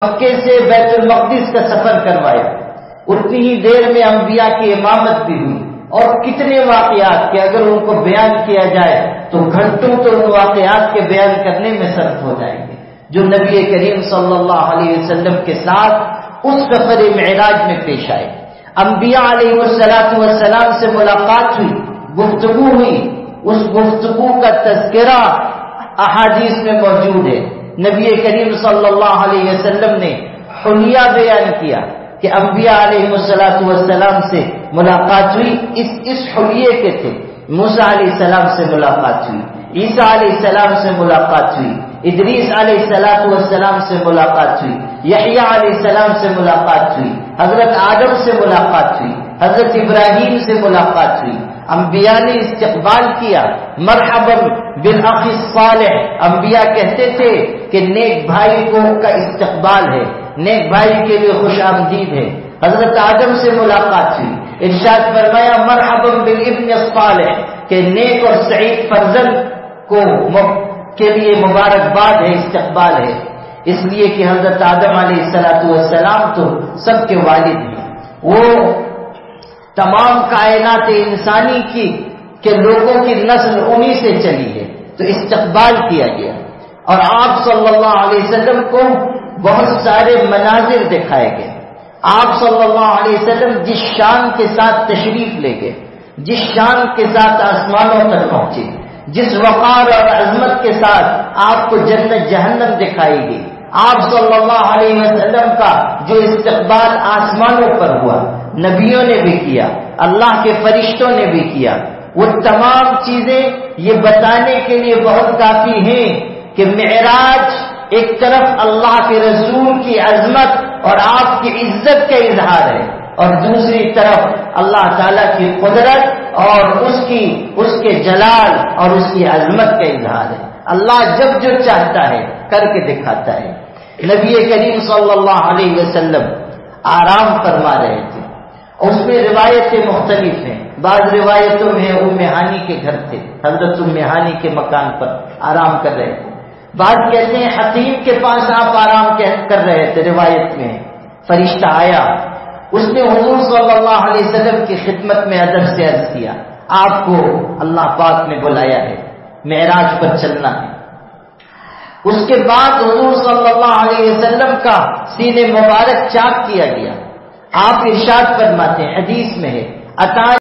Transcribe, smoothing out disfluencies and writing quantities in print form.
مکے سے بیت المقدس کا سفر کروایا، اتنی ہی دیر میں انبیاء کی امامت بھی ہوئی، اور کتنے واقعات کہ اگر ان کو بیان کیا جائے تو گھنٹوں تو ان واقعات کے بیان کرنے میں صرف ہو جائیں گے، جو نبی کریم صلی اللہ علیہ وسلم کے ساتھ اس سفر معراج میں پیش آئے۔ انبیاء علیہ والسلام سے ملاقات ہوئی، گفتگو ہوئی، اس گفتگو کا تذکرہ احادیث میں موجود ہے۔ نبی کریم صلی اللہ علیہ وسلم نے حلیہ بیان کیا کہ انبیاء علیہ والسلام سے ملاقات ہوئی، اس حلیے کے تھے۔ موسیٰ علیہ السلام سے ملاقات ہوئی، عیسیٰ علیہ السلام سے ملاقات ہوئی، ادریس علیہ السلام سے ملاقات ہوئی، یحییٰ علیہ السلام سے ملاقات ہوئی، حضرت آدم سے ملاقات ہوئی، حضرت ابراہیم سے ملاقات ہوئی۔ انبیاء نے استقبال کیا، مرحبا بالاخ الصالح۔ انبیاء کہتے تھے کہ نیک بھائی کا استقبال ہے، نیک بھائی کے لیے خوش آمدید ہے۔ حضرت آدم سے ملاقات ہوئی، ارشاد فرمایا مرحبا بالابن الصالح، کہ نیک اور سعید فرزند کے لیے مبارکباد ہے، استقبال ہے۔ اس لیے کہ حضرت آدم علیہ السلام تو سب کے والد ہیں، وہ تمام کائنات انسانی کی کہ لوگوں کی نسل انہی سے چلی ہے، تو استقبال کیا گیا۔ اور آپ صلی اللہ علیہ وسلم کو بہت سارے مناظر دکھائے گئے۔ آپ صلی اللہ علیہ وسلم جس شان کے ساتھ تشریف لے گئے، جس شان کے ساتھ آسمانوں تک پہنچے، جس وقار اور عظمت کے ساتھ آپ کو جنت جہنم دکھائی گئی، آپ صلی اللہ علیہ وسلم کا جو استقبال آسمانوں پر ہوا، نبیوں نے بھی کیا، اللہ کے فرشتوں نے بھی کیا، وہ تمام چیزیں یہ بتانے کے لیے بہت کافی ہیں کہ معراج ایک طرف اللہ کے رسول کی عظمت اور آپ کی عزت کا اظہار ہے، اور دوسری طرف اللہ تعالیٰ کی قدرت اور اس کے جلال اور اس کی عظمت کا اظہار ہے۔ اللہ جب جو چاہتا ہے کر کے دکھاتا ہے۔ نبی کریم صلی اللہ علیہ وسلم آرام فرما رہے تھے، اس میں روایتیں مختلف ہیں۔ بعض روایتوں میں ام ہانی کے گھر تھے، حضرت ام ہانی کے مکان پر آرام کر رہے تھے۔ بعض کہتے ہیں حتیم کے پاس آپ آرام کر رہے تھے، روایت میں فرشتہ آیا، اس نے حضور صلی اللہ علیہ وسلم کی خدمت میں ادب سے عرض کیا آپ کو اللہ پاک نے بلایا ہے، معراج پر چلنا ہے۔ اس کے بعد حضور صلی اللہ علیہ وسلم کا سینے مبارک چاک کیا گیا۔ آپ ارشاد فرماتے ہیں، حدیث میں ہے